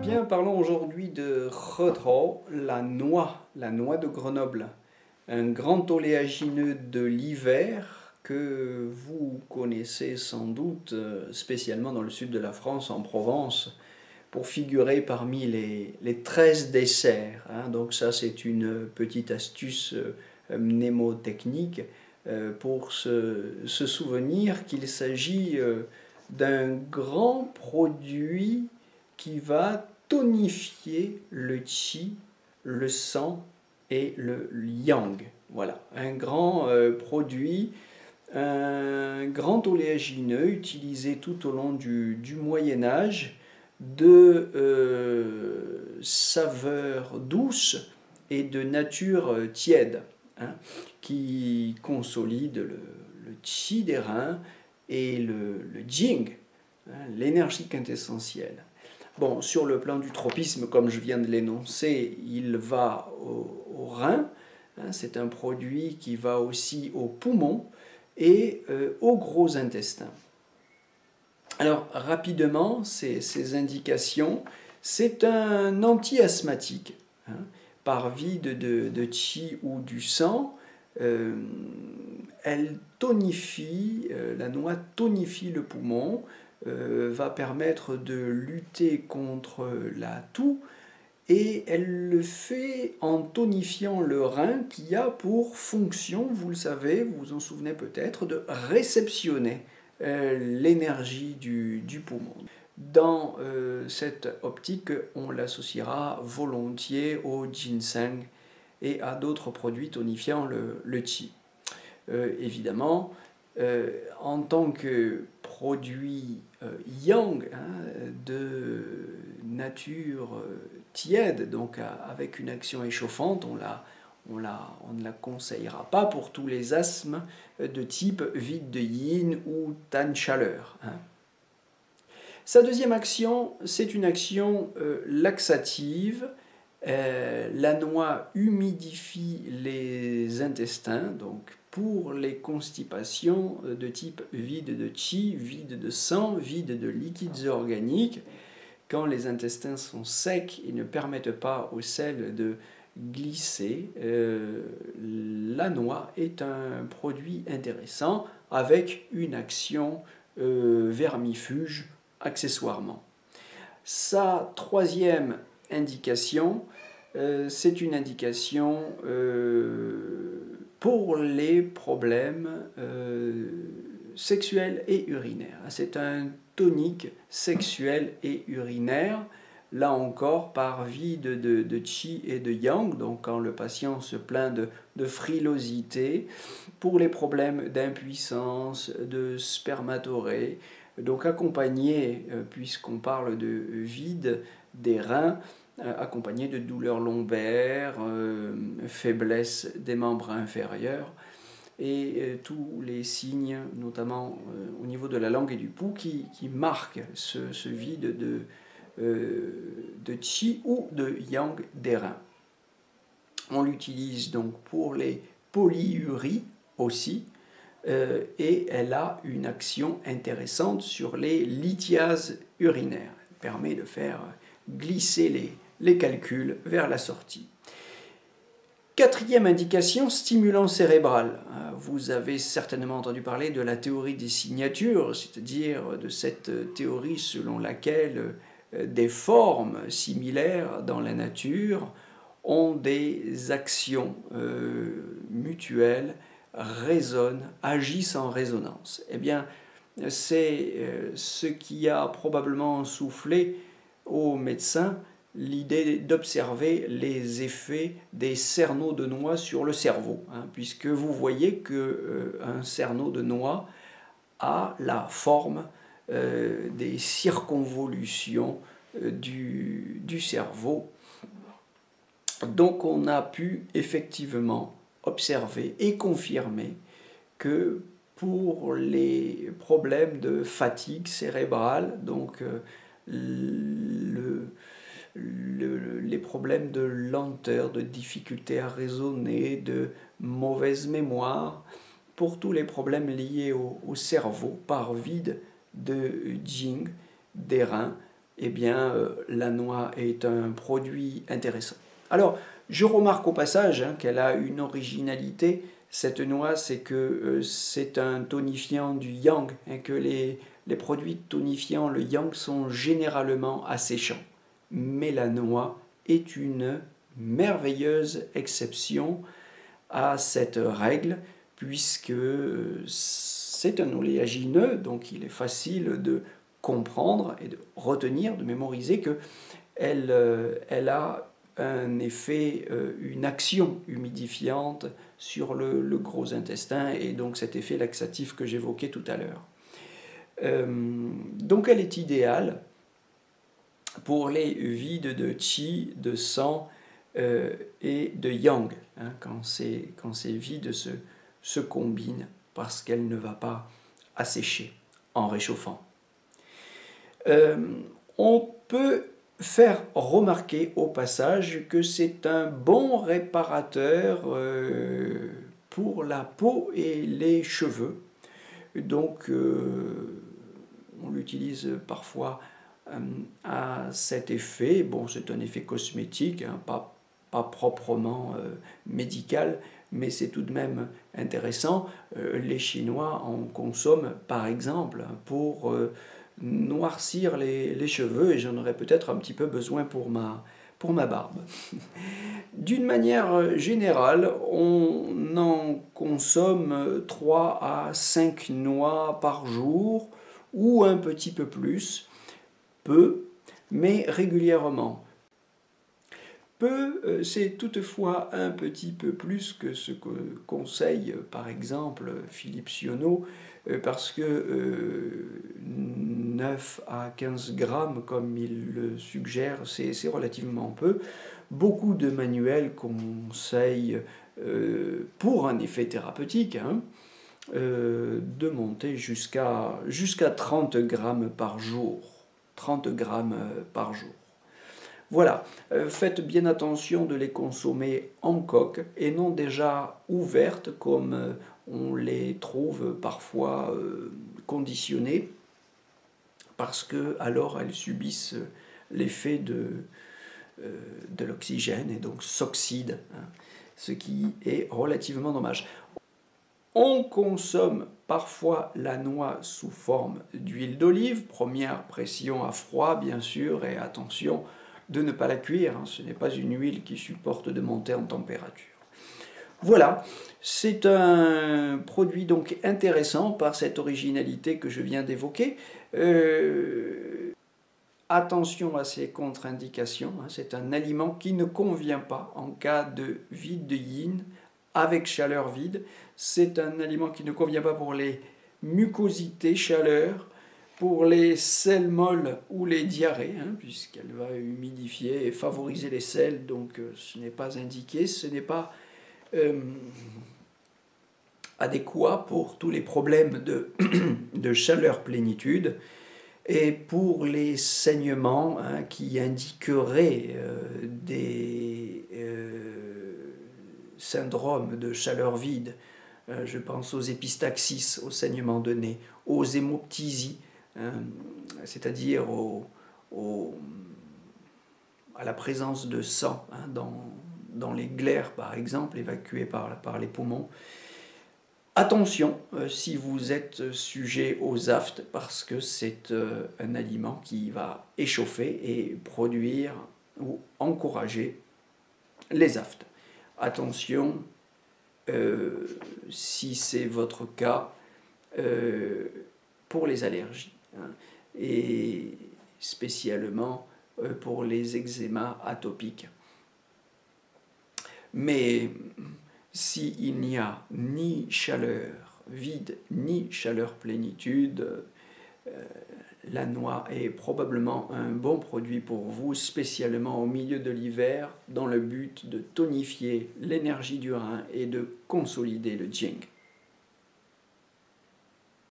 Bien, parlons aujourd'hui de Rødhål, la noix de Grenoble, un grand oléagineux de l'hiver que vous connaissez sans doute, spécialement dans le sud de la France, en Provence, pour figurer parmi les 13 desserts. Donc ça, c'est une petite astuce mnémotechnique pour se souvenir qu'il s'agit d'un grand produit qui va tonifier le qi, le sang et le yang. Voilà, un grand produit, un grand oléagineux utilisé tout au long du Moyen Âge, de saveur douce et de nature tiède, qui consolide le qi des reins et le jing, l'énergie quintessentielle. Bon, sur le plan du tropisme, comme je viens de l'énoncer, il va au rein, c'est un produit qui va aussi aux poumons et au gros intestin. Alors, rapidement, ces indications, c'est un anti-asthmatique, par vide de qi ou du sang. Elle tonifie, la noix tonifie le poumon, va permettre de lutter contre la toux, et elle le fait en tonifiant le rein qui a pour fonction, vous le savez, vous vous en souvenez peut-être, de réceptionner l'énergie du poumon. Dans cette optique, on l'associera volontiers au ginseng et à d'autres produits tonifiant le qi. Évidemment, en tant que produit yang, de nature tiède, donc avec une action échauffante, on ne la conseillera pas pour tous les asthmes de type vide de yin ou tan chaleur. Sa deuxième action, c'est une action laxative. La noix humidifie les intestins, donc pour les constipations de type vide de qi, vide de sang, vide de liquides organiques. Quand les intestins sont secs et ne permettent pas au sel de glisser, la noix est un produit intéressant avec une action vermifuge accessoirement. Sa troisième indication, c'est une indication pour les problèmes sexuels et urinaires. C'est un tonique sexuel et urinaire, là encore par vide de qi et de yang, donc quand le patient se plaint de frilosité, pour les problèmes d'impuissance, de spermatorrhée, donc accompagné, puisqu'on parle de vide des reins, accompagné de douleurs lombaires, faiblesse des membres inférieurs, et tous les signes, notamment au niveau de la langue et du pouls, qui marquent ce vide de qi ou de yang des reins. On l'utilise donc pour les polyuries aussi, et elle a une action intéressante sur les lithiases urinaires. Elle permet de faire glisser les calculs vers la sortie. Quatrième indication, stimulant cérébral. Vous avez certainement entendu parler de la théorie des signatures, c'est-à-dire de cette théorie selon laquelle des formes similaires dans la nature ont des actions mutuelles, résonnent, agissent en résonance. Eh bien, c'est ce qui a probablement soufflé aux médecins l'idée d'observer les effets des cerneaux de noix sur le cerveau, puisque vous voyez qu'un cerneau de noix a la forme des circonvolutions du cerveau. Donc on a pu effectivement observer et confirmer que pour les problèmes de fatigue cérébrale, donc les problèmes de lenteur, de difficulté à raisonner, de mauvaise mémoire, pour tous les problèmes liés au cerveau par vide de jing, des reins, eh bien, la noix est un produit intéressant. Alors, je remarque au passage qu'elle a une originalité. Cette noix, c'est que c'est un tonifiant du yang, que les produits tonifiants, le yang, sont généralement asséchants. Mais la noix est une merveilleuse exception à cette règle, puisque c'est un oléagineux, donc il est facile de comprendre et de retenir, de mémoriser qu'elle elle a un effet, une action humidifiante sur le gros intestin, et donc cet effet laxatif que j'évoquais tout à l'heure. Donc elle est idéale pour les vides de qi, de sang et de yang, quand ces vides se combinent, parce qu'elle ne va pas assécher en réchauffant. On peut faire remarquer au passage que c'est un bon réparateur pour la peau et les cheveux. Donc on l'utilise parfois à cet effet. Bon, c'est un effet cosmétique, pas proprement médical, mais c'est tout de même intéressant. Les Chinois en consomment par exemple pour noircir les cheveux, et j'en aurais peut-être un petit peu besoin pour ma barbe. D'une manière générale, on en consomme 3 à 5 noix par jour, ou un petit peu plus, peu, mais régulièrement. Peu, c'est toutefois un petit peu plus que ce que conseille par exemple Philippe Sionneau, parce que 9 à 15 grammes, comme il le suggère, c'est relativement peu. Beaucoup de manuels conseillent, pour un effet thérapeutique, de monter jusqu'à 30 grammes par jour. 30 grammes par jour. Voilà, faites bien attention de les consommer en coque et non déjà ouvertes comme on les trouve parfois conditionnées, parce que alors elles subissent l'effet de l'oxygène et donc s'oxydent, ce qui est relativement dommage. On consomme parfois la noix sous forme d'huile d'olive, première pression à froid bien sûr, et attention de ne pas la cuire, ce n'est pas une huile qui supporte de monter en température. Voilà, c'est un produit donc intéressant par cette originalité que je viens d'évoquer. Attention à ces contre-indications, c'est un aliment qui ne convient pas en cas de vide de yin avec chaleur vide. C'est un aliment qui ne convient pas pour les mucosités chaleur, pour les selles molles ou les diarrhées, puisqu'elle va humidifier et favoriser les selles, donc ce n'est pas indiqué, ce n'est pas adéquat pour tous les problèmes de chaleur plénitude, et pour les saignements qui indiqueraient des syndromes de chaleur vide. Je pense aux épistaxis, aux saignements de nez, aux hémoptysies, c'est-à-dire à la présence de sang dans les glaires, par exemple, évacuées par les poumons. Attention si vous êtes sujet aux aftes, parce que c'est un aliment qui va échauffer et produire ou encourager les aftes. Attention si c'est votre cas pour les allergies, et spécialement pour les eczémas atopiques. Mais s'il n'y a ni chaleur vide ni chaleur plénitude, la noix est probablement un bon produit pour vous, spécialement au milieu de l'hiver, dans le but de tonifier l'énergie du rein et de consolider le jing.